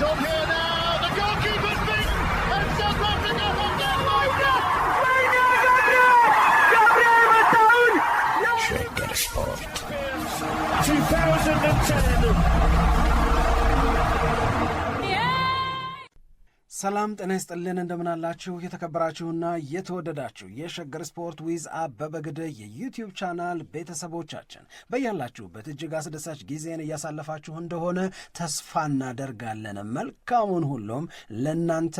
It's on here now. The goalkeeper's beaten, and South Africa have done Shagger Sport 2010. ሰላም ጤና ይስጥልን እንደምናላችሁ የተከበራችሁና የተወደዳችሁ የሸገር ስፖርት ዊዝ አበበ ግደይ የዩቲዩብ ቻናል ቤተሰቦቻችን በያላችሁበት እጅግ አስደሳች ጊዜን እያሳለፋችሁ እንደሆነ ተስፋ እናደርጋለን። መልካሙን ሁሉም ለናንተ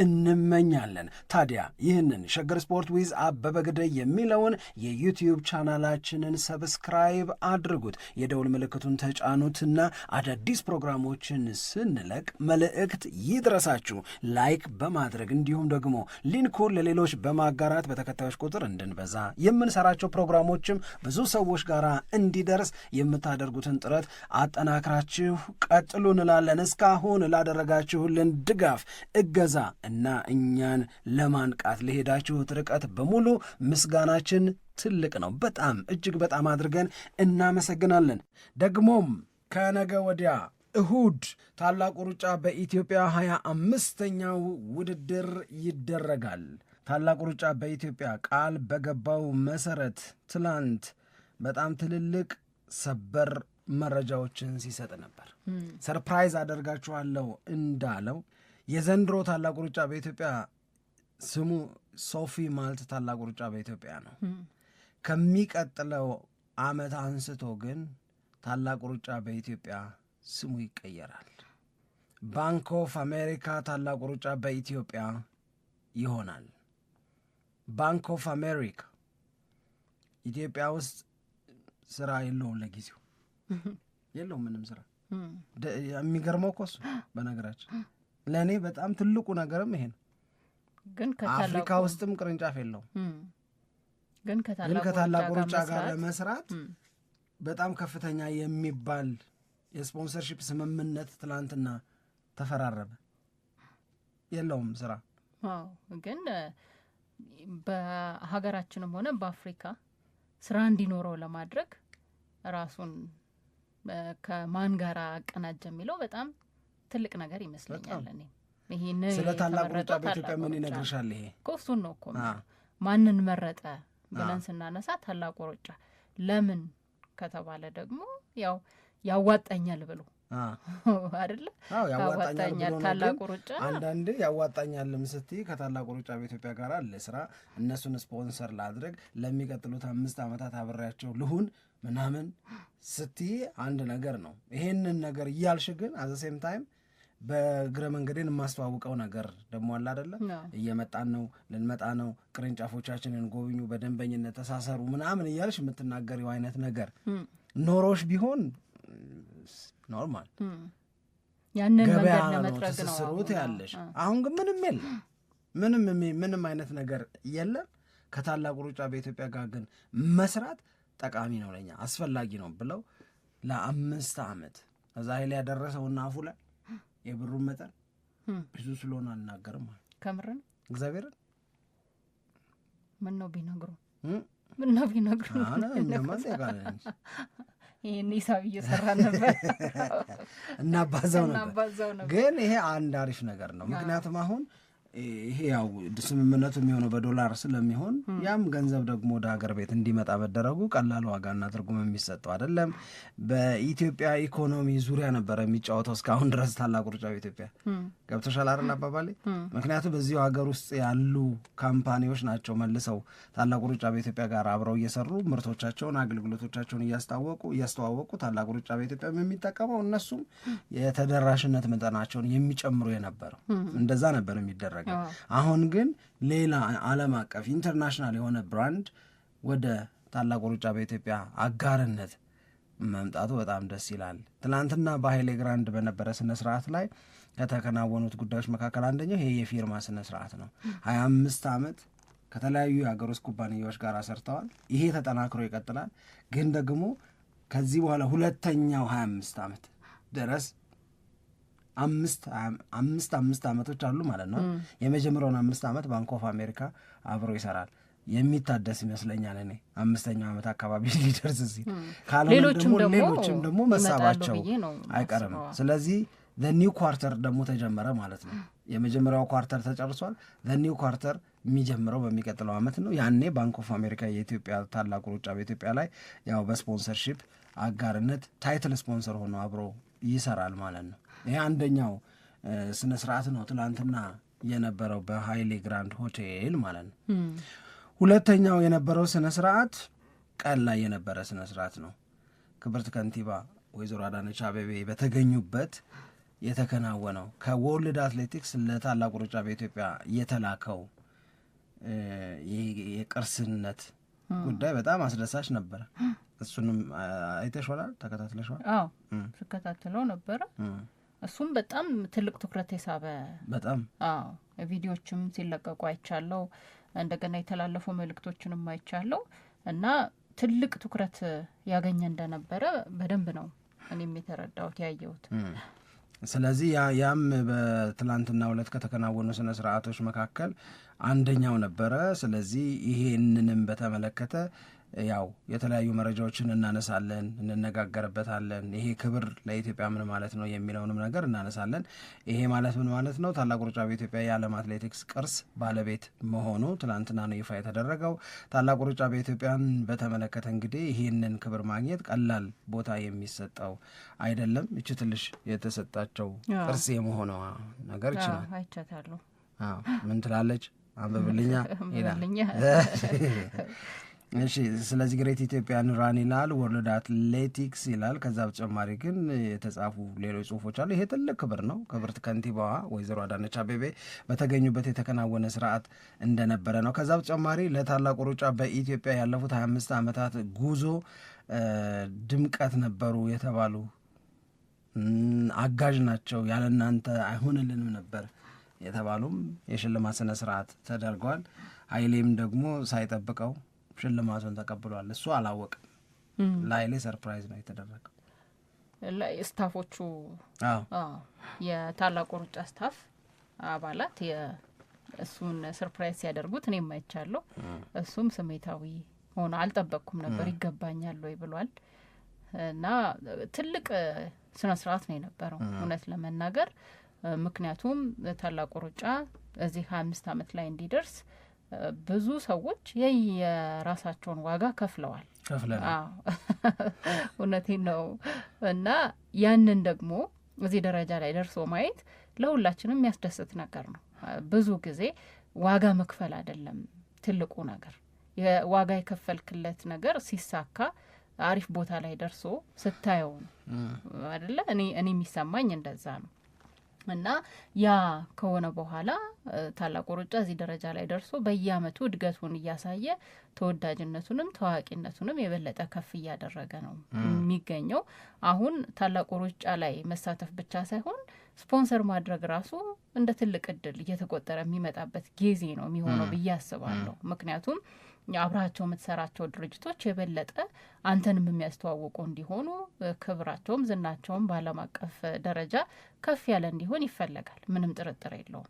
እንመኛለን። ታዲያ ይህንን ሸገር ስፖርት ዊዝ አበበ ግደይ የሚለውን የዩቲዩብ ቻናላችንን ሰብስክራይብ አድርጉት፣ የደውል ምልክቱን ተጫኑትና አዳዲስ ፕሮግራሞችን ስንለቅ መልእክት ይድረሳችሁ። ላይክ በማድረግ እንዲሁም ደግሞ ሊንኩን ለሌሎች በማጋራት በተከታዮች ቁጥር እንድንበዛ የምንሰራቸው ፕሮግራሞችም ብዙ ሰዎች ጋር እንዲደርስ የምታደርጉትን ጥረት አጠናክራችሁ ቀጥሉ እንላለን። እስካሁን ላደረጋችሁልን ድጋፍ፣ እገዛ እና እኛን ለማንቃት ለሄዳችሁት ርቀት በሙሉ ምስጋናችን ትልቅ ነው። በጣም እጅግ በጣም አድርገን እናመሰግናለን። ደግሞም ከነገ ወዲያ እሁድ ታላቁ ሩጫ በኢትዮጵያ 25ኛው ውድድር ይደረጋል። ታላቁ ሩጫ በኢትዮጵያ ቃል በገባው መሰረት ትላንት በጣም ትልልቅ ሰበር መረጃዎችን ሲሰጥ ነበር። ሰርፕራይዝ አደርጋችኋለሁ እንዳለው የዘንድሮ ታላቁ ሩጫ በኢትዮጵያ ስሙ ሶፊ ማልት ታላቁ ሩጫ በኢትዮጵያ ነው። ከሚቀጥለው ዓመት አንስቶ ግን ታላቁ ሩጫ በኢትዮጵያ ስሙ ይቀየራል። ባንክ ኦፍ አሜሪካ ታላቁ ሩጫ በኢትዮጵያ ይሆናል። ባንክ ኦፍ አሜሪካ ኢትዮጵያ ውስጥ ስራ የለውም፣ ለጊዜው የለውም ምንም ስራ። የሚገርመው እኮ እሱ በነገራችን ለእኔ በጣም ትልቁ ነገርም ይሄ ነው። ግን አፍሪካ ውስጥም ቅርንጫፍ የለውም። ግን ከታላቁ ሩጫ ጋር ለመስራት በጣም ከፍተኛ የሚባል የስፖንሰርሺፕ ስምምነት ትላንትና ተፈራረበ። የለውም ስራ። ግን በሀገራችንም ሆነ በአፍሪካ ስራ እንዲኖረው ለማድረግ ራሱን ከማን ጋር አቀናጀ የሚለው በጣም ትልቅ ነገር ይመስለኛል። እኔ ይሄን ስለ ታላቁ ሩጫ በኢትዮጵያ ምን ይነግርሻል? ይሄ ኮስቱን ነው እኮ ማንን መረጠ ብለን ስናነሳ ታላቁ ሩጫ ለምን ከተባለ ደግሞ ያው ያዋጣኛል ብሎ አይደለ? ያዋጣኛል ታላቁ ሩጫ። አንዳንዴ ያዋጣኛልም ስትይ ከታላቁ ሩጫ በኢትዮጵያ ጋር አለ ስራ፣ እነሱን ስፖንሰር ላድርግ፣ ለሚቀጥሉት 5 ዓመታት አብሬያቸው ልሁን ምናምን ስትይ አንድ ነገር ነው። ይሄንን ነገር እያልሽ ግን አዘ ሴም ታይም በእግረ መንገዴን የማስተዋውቀው ነገር ደግሞ አለ አይደለ? እየመጣን ነው፣ ልንመጣ ነው፣ ቅርንጫፎቻችንን ጎብኙ፣ በደንበኝነት ተሳሰሩ ምናምን እያልሽ የምትናገሪው አይነት ነገር ኖሮሽ ቢሆን ኖርማል ያንን ገበያ መንገድ ነው ለመጥረግ ነው ትስስሩት ያለሽ። አሁን ግን ምንም የለም፣ ምንም አይነት ነገር የለም። ከታላቁ ሩጫ በኢትዮጵያ ጋር ግን መስራት ጠቃሚ ነው፣ ለኛ አስፈላጊ ነው ብለው ለ5 ዓመት እዛ ኃይል ያደረሰውና አፉ ላይ የብሩን መጠን ብዙ ስለሆነ አልናገርም ማለት ከምርን እግዚአብሔርን ምን ነው ቢነግሩ ይሄን ሂሳብ እየሰራ ነበር እናባዛው ነበር። ግን ይሄ አንድ አሪፍ ነገር ነው። ምክንያቱም አሁን ይሄ ያው ስምምነቱ የሚሆነው በዶላር ስለሚሆን ያም ገንዘብ ደግሞ ወደ ሀገር ቤት እንዲመጣ መደረጉ ቀላል ዋጋና ትርጉም የሚሰጠው አይደለም። በኢትዮጵያ ኢኮኖሚ ዙሪያ ነበረ የሚጫወተው እስካሁን ድረስ ታላቁ ሩጫ በኢትዮጵያ። ገብቶሻል አይደል አባባሌ? ምክንያቱም በዚሁ ሀገር ውስጥ ያሉ ካምፓኒዎች ናቸው መልሰው ታላቁ ሩጫ በኢትዮጵያ ጋር አብረው እየሰሩ ምርቶቻቸውን፣ አገልግሎቶቻቸውን እያስተዋወቁ ታላቁ ሩጫ በኢትዮጵያ የሚጠቀመው እነሱም የተደራሽነት መጠናቸውን የሚጨምሩ የነበረው እንደዛ ነበር የሚደረገው። አሁን ግን ሌላ ዓለም አቀፍ ኢንተርናሽናል የሆነ ብራንድ ወደ ታላቁ ሩጫ በኢትዮጵያ አጋርነት መምጣቱ በጣም ደስ ይላል። ትናንትና በኃይሌ ግራንድ በነበረ ስነስርዓት ላይ ከተከናወኑት ጉዳዮች መካከል አንደኛው ይሄ የፊርማ ስነስርዓት ነው። 25 ዓመት ከተለያዩ የሀገር ውስጥ ኩባንያዎች ጋር ሰርተዋል። ይሄ ተጠናክሮ ይቀጥላል። ግን ደግሞ ከዚህ በኋላ ሁለተኛው 25 ዓመት ድረስ አምስት ዓመቶች አሉ ማለት ነው። የመጀመሪያውን 5 ዓመት ባንክ ኦፍ አሜሪካ አብሮ ይሰራል። የሚታደስ ይመስለኛል እኔ 5ኛው ዓመት አካባቢ ሊደርስ ሲል ካልሆነ ደግሞ ሌሎችም ደግሞ መሳባቸው አይቀርም። ስለዚህ ኒው ኳርተር ደግሞ ተጀመረ ማለት ነው። የመጀመሪያው ኳርተር ተጨርሷል። ኒው ኳርተር የሚጀምረው በሚቀጥለው ዓመት ነው። ያኔ ባንክ ኦፍ አሜሪካ የኢትዮጵያ ታላቁ ሩጫ በኢትዮጵያ ላይ ያው በስፖንሰርሺፕ አጋርነት ታይትል ስፖንሰር ሆኖ አብሮ ይሰራል ማለት ነው። ይሄ አንደኛው ስነ ስርዓት ነው ትላንትና የነበረው በሃይሌ ግራንድ ሆቴል ማለት ነው። ሁለተኛው የነበረው ስነ ስርዓት ቀን ላይ የነበረ ስነ ስርዓት ነው። ክብርት ከንቲባ ወይዘሮ አዳነች አቤቤ በተገኙበት የተከናወነው ከወርልድ አትሌቲክስ ለታላቁ ሩጫ በኢትዮጵያ የተላከው የቅርስነት ጉዳይ በጣም አስደሳች ነበረ። እሱንም አይተሽዋል? ተከታትለሽዋል? አዎ ተከታትለው ነበረ። እሱም በጣም ትልቅ ትኩረት የሳበ በጣም ቪዲዮዎችም ሲለቀቁ አይቻለው፣ እንደገና የተላለፉ መልእክቶችንም አይቻለው እና ትልቅ ትኩረት ያገኘ እንደነበረ በደንብ ነው እኔም የተረዳሁት ያየሁት። ስለዚህ ያም በትላንትና ዕለት ከተከናወኑ ስነ ስርዓቶች መካከል አንደኛው ነበረ። ስለዚህ ይሄንንም በተመለከተ ያው የተለያዩ መረጃዎችን እናነሳለን፣ እንነጋገርበታለን። ይሄ ክብር ለኢትዮጵያ ምን ማለት ነው የሚለውንም ነገር እናነሳለን። ይሄ ማለት ምን ማለት ነው? ታላቁ ሩጫ በኢትዮጵያ የዓለም አትሌቲክስ ቅርስ ባለቤት መሆኑ ትናንትና ነው ይፋ የተደረገው። ታላቁ ሩጫ በኢትዮጵያን በተመለከተ እንግዲህ ይህንን ክብር ማግኘት ቀላል ቦታ የሚሰጠው አይደለም። እቺ ትንሽ የተሰጣቸው ቅርስ የመሆኗ ነገር ይችላል። አይቻታለሁ። ምን ትላለች? አንብብልኛ ይላል። እሺ ስለዚህ ግሬት ኢትዮጵያን ራን ይላል፣ ወርልድ አትሌቲክስ ይላል። ከዛ በተጨማሪ ግን የተጻፉ ሌሎች ጽሁፎች አሉ። ይሄ ትልቅ ክብር ነው። ክብርት ከንቲባዋ ወይዘሮ አዳነች አቤቤ በተገኙበት የተከናወነ ስርዓት እንደነበረ ነው። ከዛ በተጨማሪ ለታላቁ ሩጫ በኢትዮጵያ ያለፉት 25 ዓመታት ጉዞ ድምቀት ነበሩ የተባሉ አጋዥ ናቸው፣ ያለ እናንተ አይሆንልንም ነበር የተባሉም የሽልማት ስነ ስርዓት ተደርጓል። ኃይሌም ደግሞ ሳይጠብቀው ሽልማቱን ተቀብሏል። እሱ አላወቅም። ለኃይሌ ሰርፕራይዝ ነው የተደረገው። ስታፎቹ የታላቁ ሩጫ ስታፍ አባላት እሱን ሰርፕራይዝ ሲያደርጉት እኔም አይቻለሁ። እሱም ስሜታዊ ሆኖ አልጠበቅኩም ነበር፣ ይገባኛል ወይ ብሏል። እና ትልቅ ስነ ስርዓት ነው የነበረው እውነት ለመናገር። ምክንያቱም ታላቁ ሩጫ እዚህ 25 ዓመት ላይ እንዲደርስ ብዙ ሰዎች የራሳቸውን ዋጋ ከፍለዋል። እውነቴን ነው። እና ያንን ደግሞ እዚህ ደረጃ ላይ ደርሶ ማየት ለሁላችንም የሚያስደስት ነገር ነው። ብዙ ጊዜ ዋጋ መክፈል አይደለም ትልቁ ነገር፣ ዋጋ የከፈልክለት ነገር ሲሳካ አሪፍ ቦታ ላይ ደርሶ ስታየው ነው አይደለ? እኔ የሚሰማኝ እንደዛ ነው። እና ያ ከሆነ በኋላ ታላቁ ሩጫ እዚህ ደረጃ ላይ ደርሶ በየአመቱ እድገቱን እያሳየ ተወዳጅነቱንም ታዋቂነቱንም የበለጠ ከፍ እያደረገ ነው የሚገኘው። አሁን ታላቁ ሩጫ ላይ መሳተፍ ብቻ ሳይሆን ስፖንሰር ማድረግ ራሱ እንደ ትልቅ እድል እየተቆጠረ የሚመጣበት ጊዜ ነው የሚሆነው ብዬ አስባለሁ። ምክንያቱም አብራቸው የምትሰራቸው ድርጅቶች የበለጠ አንተንም የሚያስተዋውቁ እንዲሆኑ፣ ክብራቸውም ዝናቸውም በዓለም አቀፍ ደረጃ ከፍ ያለ እንዲሆን ይፈለጋል። ምንም ጥርጥር የለውም።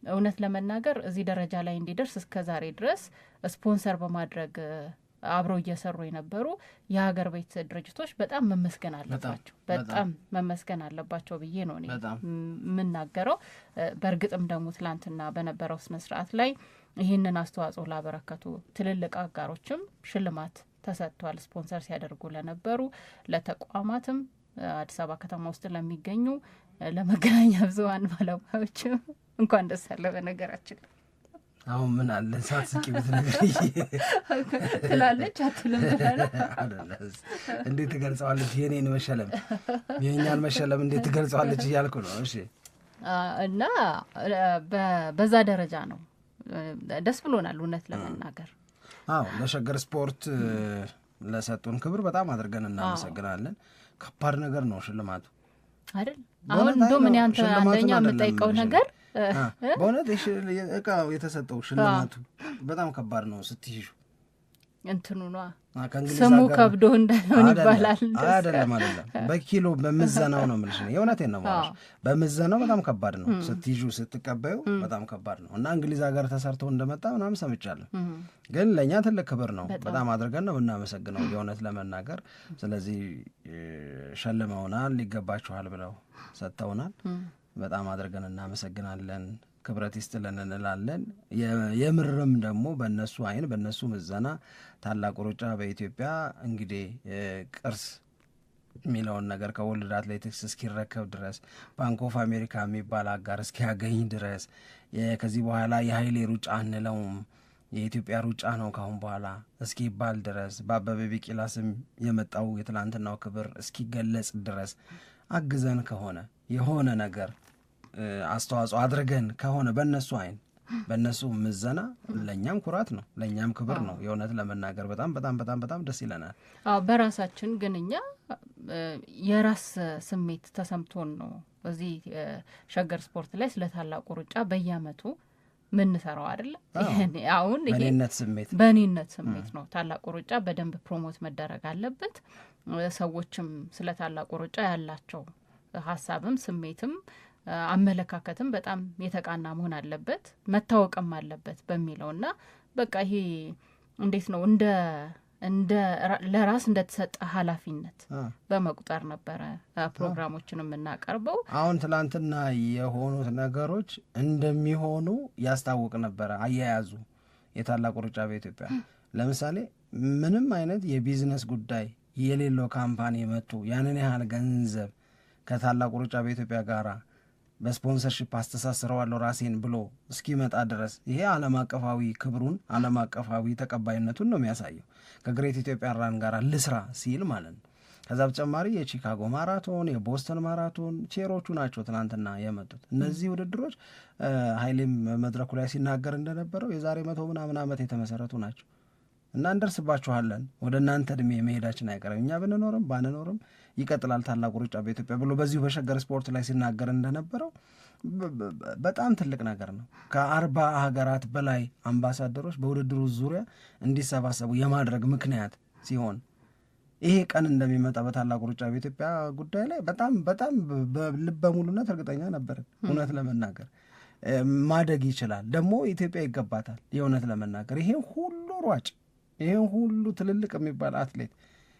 እውነት ለመናገር እዚህ ደረጃ ላይ እንዲደርስ እስከ ዛሬ ድረስ ስፖንሰር በማድረግ አብረው እየሰሩ የነበሩ የሀገር ቤት ድርጅቶች በጣም መመስገን አለባቸው። በጣም መመስገን አለባቸው ብዬ ነው እኔ የምናገረው። በእርግጥም ደግሞ ትላንትና በነበረው ስነ ስርዓት ላይ ይህንን አስተዋጽኦ ላበረከቱ ትልልቅ አጋሮችም ሽልማት ተሰጥቷል። ስፖንሰር ሲያደርጉ ለነበሩ ለተቋማትም አዲስ አበባ ከተማ ውስጥ ለሚገኙ ለመገናኛ ብዙኃን ባለሙያዎችም እንኳን ደስ ያለ። በነገራችን አሁን ምን አለ ሳትስቂ ብትነግሪ ትላለች አትልም ብለህ እንዴት ትገልጸዋለች? የኔን መሸለም የኛን መሸለም እንዴት ትገልጸዋለች እያልኩ ነው። እሺ እና በዛ ደረጃ ነው ደስ ብሎናል እውነት ለመናገር። አዎ ለሸገር ስፖርት ለሰጡን ክብር በጣም አድርገን እናመሰግናለን። ከባድ ነገር ነው ሽልማቱ አይደል? አሁን እንደው ምን ያንተ አንደኛ የምጠይቀው ነገር በእውነት እቃው የተሰጠው ሽልማቱ በጣም ከባድ ነው ስትይዙ። እንትኑ ነው ስሙ ከብዶ እንደሆነ ይባላል። አይደለም በኪሎ በምዘናው ነው የምልሽ። የእውነቴን ነው ማለት በምዘናው በጣም ከባድ ነው። ስትይዡ ስትቀበዩ በጣም ከባድ ነው እና እንግሊዝ ሀገር ተሰርቶ እንደመጣ ምናምን ሰምቻለሁ። ግን ለእኛ ትልቅ ክብር ነው። በጣም አድርገን ነው የምናመሰግነው የእውነት ለመናገር። ስለዚህ ሸልመውናል፣ ይገባችኋል ብለው ሰጥተውናል። በጣም አድርገን እናመሰግናለን። ክብረት ይስጥልን እንላለን። የምርም ደግሞ በእነሱ አይን በእነሱ ምዘና ታላቁ ሩጫ በኢትዮጵያ እንግዲህ ቅርስ የሚለውን ነገር ከወርልድ አትሌቲክስ እስኪረከብ ድረስ ባንክ ኦፍ አሜሪካ የሚባል አጋር እስኪያገኝ ድረስ ከዚህ በኋላ የኃይሌ ሩጫ አንለውም የኢትዮጵያ ሩጫ ነው ካሁን በኋላ እስኪባል ድረስ በአበበ ቢቂላ ስም የመጣው የትላንትናው ክብር እስኪገለጽ ድረስ አግዘን ከሆነ የሆነ ነገር አስተዋጽኦ አድርገን ከሆነ በእነሱ አይን በእነሱ ምዘና ለእኛም ኩራት ነው፣ ለእኛም ክብር ነው። የእውነት ለመናገር በጣም በጣም በጣም በጣም ደስ ይለናል። በራሳችን ግን እኛ የራስ ስሜት ተሰምቶን ነው እዚህ ሸገር ስፖርት ላይ ስለ ታላቁ ሩጫ በየአመቱ ምንሰራው አይደለም። አሁን በእኔነት ስሜት ነው። ታላቁ ሩጫ በደንብ ፕሮሞት መደረግ አለበት። ሰዎችም ስለ ታላቁ ሩጫ ያላቸው ሀሳብም ስሜትም አመለካከትም በጣም የተቃና መሆን አለበት፣ መታወቅም አለበት በሚለውና በቃ ይሄ እንዴት ነው እንደ ለራስ እንደተሰጠ ኃላፊነት በመቁጠር ነበረ ፕሮግራሞችን የምናቀርበው። አሁን ትላንትና የሆኑት ነገሮች እንደሚሆኑ ያስታውቅ ነበረ አያያዙ የታላቁ ሩጫ በኢትዮጵያ። ለምሳሌ ምንም አይነት የቢዝነስ ጉዳይ የሌለው ካምፓኒ መጥቶ ያንን ያህል ገንዘብ ከታላቁ ሩጫ በኢትዮጵያ ጋር በስፖንሰርሺፕ አስተሳስረዋለሁ ራሴን ብሎ እስኪመጣ ድረስ ይሄ ዓለም አቀፋዊ ክብሩን ዓለም አቀፋዊ ተቀባይነቱን ነው የሚያሳየው። ከግሬት ኢትዮጵያ ራን ጋር ልስራ ሲል ማለት ነው። ከዛ በተጨማሪ የቺካጎ ማራቶን፣ የቦስተን ማራቶን ቼሮቹ ናቸው ትናንትና የመጡት። እነዚህ ውድድሮች ኃይሌም መድረኩ ላይ ሲናገር እንደነበረው የዛሬ 100 ምናምን ዓመት የተመሰረቱ ናቸው እና እንደርስባችኋለን፣ ወደ እናንተ እድሜ መሄዳችን አይቀርም፣ እኛ ብንኖርም ባንኖርም ይቀጥላል ታላቁ ሩጫ በኢትዮጵያ ብሎ በዚሁ በሸገር ስፖርት ላይ ሲናገር እንደነበረው በጣም ትልቅ ነገር ነው። ከ40 ሀገራት በላይ አምባሳደሮች በውድድሩ ዙሪያ እንዲሰባሰቡ የማድረግ ምክንያት ሲሆን ይሄ ቀን እንደሚመጣ በታላቁ ሩጫ በኢትዮጵያ ጉዳይ ላይ በጣም በጣም በልበ ሙሉነት እርግጠኛ ነበርን። እውነት ለመናገር ማደግ ይችላል ደግሞ ኢትዮጵያ ይገባታል። የእውነት ለመናገር ይሄን ሁሉ ሯጭ ይሄን ሁሉ ትልልቅ የሚባል አትሌት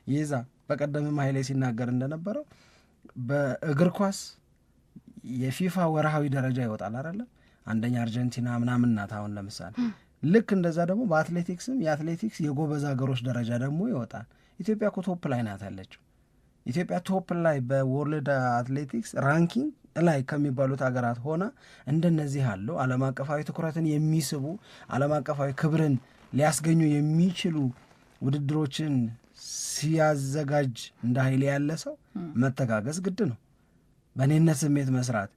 ይዛ በቀደምም ኃይሌ ሲናገር እንደነበረው በእግር ኳስ የፊፋ ወርሃዊ ደረጃ ይወጣል አይደለም፣ አንደኛ አርጀንቲና ምናምን ናት አሁን ለምሳሌ። ልክ እንደዛ ደግሞ በአትሌቲክስም የአትሌቲክስ የጎበዝ ሀገሮች ደረጃ ደግሞ ይወጣል። ኢትዮጵያ እኮ ቶፕ ላይ ናት ያለችው። ኢትዮጵያ ቶፕ ላይ በወርልድ አትሌቲክስ ራንኪንግ ላይ ከሚባሉት ሀገራት ሆና እንደነዚህ ያሉ ዓለም አቀፋዊ ትኩረትን የሚስቡ ዓለም አቀፋዊ ክብርን ሊያስገኙ የሚችሉ ውድድሮችን ሲያዘጋጅ እንደ ኃይሌ ያለ ሰው መተጋገዝ ግድ ነው። በእኔነት ስሜት መስራት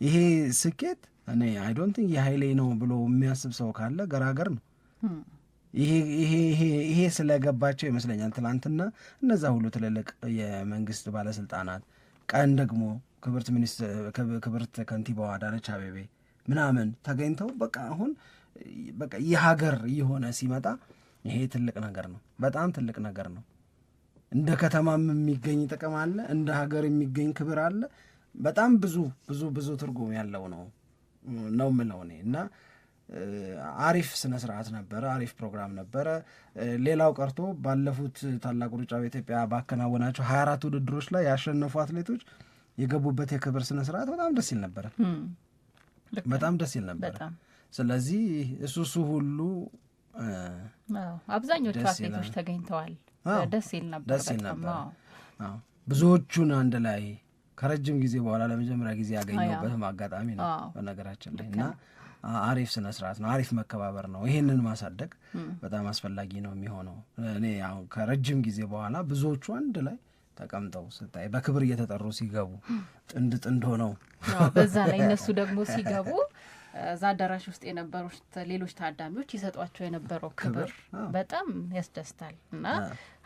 ይሄ ስኬት እኔ አይ ዶንት ቲንክ የኃይሌ ነው ብሎ የሚያስብ ሰው ካለ ገራገር ነው። ይሄ ስለገባቸው ይመስለኛል ትናንትና እነዛ ሁሉ ትልልቅ የመንግስት ባለስልጣናት ቀን ደግሞ ክብርት ከንቲባዋ አዳነች አቤቤ ምናምን ተገኝተው በቃ አሁን በቃ የሀገር የሆነ ሲመጣ ይሄ ትልቅ ነገር ነው፣ በጣም ትልቅ ነገር ነው። እንደ ከተማም የሚገኝ ጥቅም አለ፣ እንደ ሀገር የሚገኝ ክብር አለ። በጣም ብዙ ብዙ ብዙ ትርጉም ያለው ነው የምለው እኔ እና አሪፍ ስነ ስርዓት ነበረ፣ አሪፍ ፕሮግራም ነበረ። ሌላው ቀርቶ ባለፉት ታላቁ ሩጫ በኢትዮጵያ ባከናወናቸው 24 ውድድሮች ላይ ያሸነፉ አትሌቶች የገቡበት የክብር ስነ ስርዓት በጣም ደስ ይል ነበረ፣ በጣም ደስ ይል ነበረ። ስለዚህ እሱ ሁሉ አብዛኞቹ አትሌቶች ተገኝተዋል። ደስ ይል ነበር። ብዙዎቹን አንድ ላይ ከረጅም ጊዜ በኋላ ለመጀመሪያ ጊዜ ያገኘሁበትም አጋጣሚ ነው በነገራችን ላይ እና አሪፍ ስነ ስርዓት ነው፣ አሪፍ መከባበር ነው። ይሄንን ማሳደግ በጣም አስፈላጊ ነው የሚሆነው። እኔ አሁን ከረጅም ጊዜ በኋላ ብዙዎቹ አንድ ላይ ተቀምጠው ስታይ በክብር እየተጠሩ ሲገቡ ጥንድ ሆነው በዛ ላይ እነሱ ደግሞ ሲገቡ እዛ አዳራሽ ውስጥ የነበሩት ሌሎች ታዳሚዎች ይሰጧቸው የነበረው ክብር በጣም ያስደስታል እና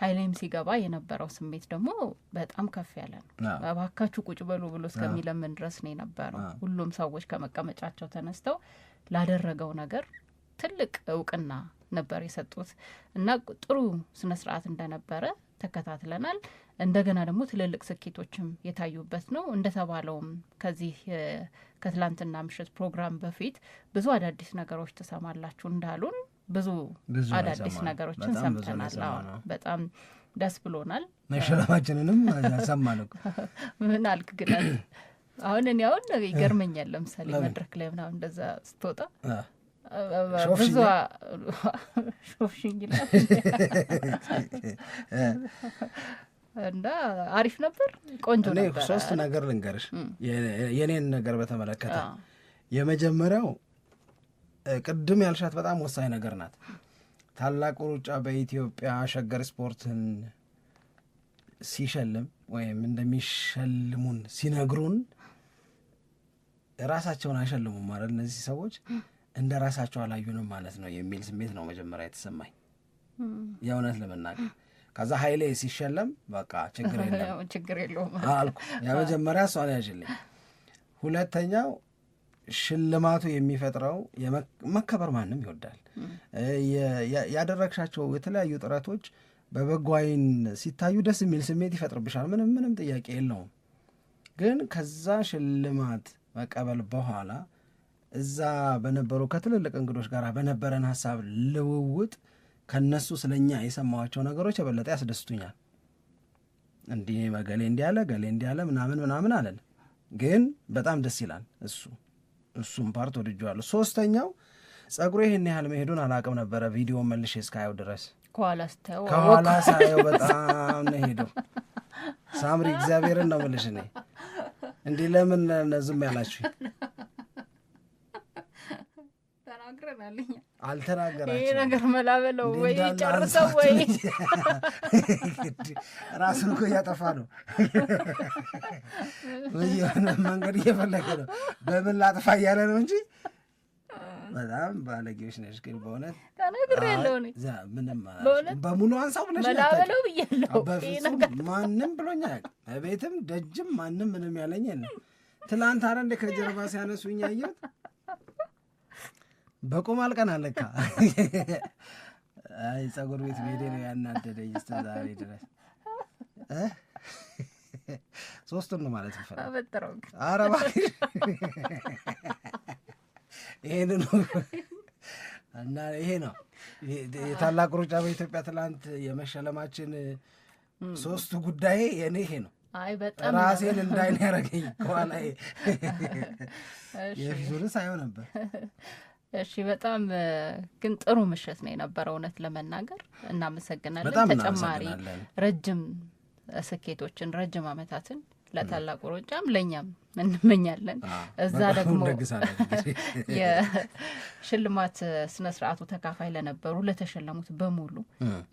ኃይሌም ሲገባ የነበረው ስሜት ደግሞ በጣም ከፍ ያለ ነው። እባካችሁ ቁጭ በሉ ብሎ እስከሚለምን ድረስ ነው የነበረው። ሁሉም ሰዎች ከመቀመጫቸው ተነስተው ላደረገው ነገር ትልቅ እውቅና ነበር የሰጡት እና ጥሩ ስነ ስርዓት እንደነበረ ተከታትለናል። እንደገና ደግሞ ትልልቅ ስኬቶችም የታዩበት ነው። እንደተባለውም ከዚህ ከትላንትና ምሽት ፕሮግራም በፊት ብዙ አዳዲስ ነገሮች ተሰማላችሁ እንዳሉን ብዙ አዳዲስ ነገሮችን ሰምተናል። በጣም ደስ ብሎናል። መሸለማችንንም ሰማነው። ምን አልክ ግን አሁን እኔ አሁን ይገርመኛል። ለምሳሌ መድረክ ላይ ምናምን እንደዛ ስትወጣ ብዙ ሾፍሽኝ ይላል እና አሪፍ ነበር፣ ቆንጆ ነበር። ሶስት ነገር ልንገርሽ የኔን ነገር በተመለከተ። የመጀመሪያው ቅድም ያልሻት በጣም ወሳኝ ነገር ናት። ታላቁ ሩጫ በኢትዮጵያ ሸገር ስፖርትን ሲሸልም ወይም እንደሚሸልሙን ሲነግሩን ራሳቸውን አይሸልሙም ማለት እነዚህ ሰዎች እንደ ራሳቸው አላዩንም ማለት ነው የሚል ስሜት ነው መጀመሪያ የተሰማኝ የእውነት ለመናገር። ከዛ ኃይሌ ሲሸለም በቃ ችግር የለውም አልኩ። የመጀመሪያ እሷን ያዥልኝ። ሁለተኛው ሽልማቱ የሚፈጥረው መከበር ማንም ይወዳል። ያደረግሻቸው የተለያዩ ጥረቶች በበጎ ዓይን ሲታዩ ደስ የሚል ስሜት ይፈጥርብሻል። ምንም ጥያቄ የለውም። ግን ከዛ ሽልማት መቀበል በኋላ እዛ በነበሩ ከትልልቅ እንግዶች ጋር በነበረን ሀሳብ ልውውጥ ከነሱ ስለኛ የሰማኋቸው ነገሮች የበለጠ ያስደስቱኛል። እንዲህ መገሌ እንዲያለ ገሌ እንዲያለ ምናምን አለን፣ ግን በጣም ደስ ይላል። እሱም ፓርት ወድጄዋለሁ። ሶስተኛው ጸጉሬ ይህን ያህል መሄዱን አላውቅም ነበረ። ቪዲዮ መልሼ እስካየው ድረስ ከኋላ ሳየው በጣም ነው ሄደው። ሳምሪ እግዚአብሔርን ነው የምልሽ እኔ እንዲህ ለምን ዝም ያላችሁ? አልተናገራችሁም። ይሄ ነገር መላበለው ወይ ጨርሰው ወይ ራሱን እኮ እያጠፋ ነው። የሆነ መንገድ እየፈለገ ነው። በምን ላጥፋ እያለ ነው እንጂ በጣም ባለጌዎች ነሽ። ግን በእውነት ተናግሬያለሁ እኔ ምንም በሙሉ አንሳው ብለሽ መላበለው ብያለሁ። ማንም ብሎኛ ቤትም ደጅም ማንም ምንም ያለኝ የለም። ትላንት አረ እንደ ከጀርባ ሲያነሱኝ ያየሁት በቁም አልቀን አለካ። አይ ጸጉር ቤት መሄዴ ነው ያናደደኝ እስከ ዛሬ ድረስ። ሶስቱን ነው ማለት ይፈልጋል። ኧረ እባክሽ ይሄን ነው እና ይሄ ነው የታላቁ ሩጫ በኢትዮጵያ ትላንት የመሸለማችን ሶስቱ ጉዳይ የኔ ይሄ ነው። አይ በጣም ራሴን እንዳይን ያረገኝ ከኋላ የፊቱን ሳይሆን ነበር። እሺ በጣም ግን ጥሩ ምሽት ነው የነበረው እውነት ለመናገር እናመሰግናለን። ተጨማሪ ረጅም ስኬቶችን ረጅም ዓመታትን ለታላቁ ሩጫም ለኛም እንመኛለን። እዛ ደግሞ የሽልማት ስነ ስርዓቱ ተካፋይ ለነበሩ ለተሸለሙት በሙሉ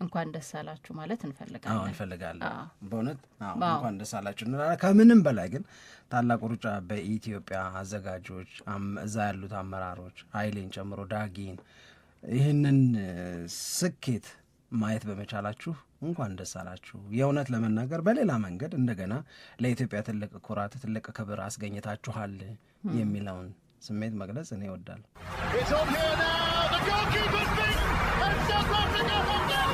እንኳን ደስ አላችሁ ማለት እንፈልጋለን። በእውነት እንኳን ደስ አላችሁ እንላለን። ከምንም በላይ ግን ታላቁ ሩጫ በኢትዮጵያ አዘጋጆች፣ እዛ ያሉት አመራሮች ኃይሌን ጨምሮ ዳጊን ይህንን ስኬት ማየት በመቻላችሁ እንኳን ደስ አላችሁ። የእውነት ለመናገር በሌላ መንገድ እንደገና ለኢትዮጵያ ትልቅ ኩራት፣ ትልቅ ክብር አስገኝታችኋል የሚለውን ስሜት መግለጽ እኔ እወዳለሁ። It's on here now. The goalkeeper's beaten and South Africa have done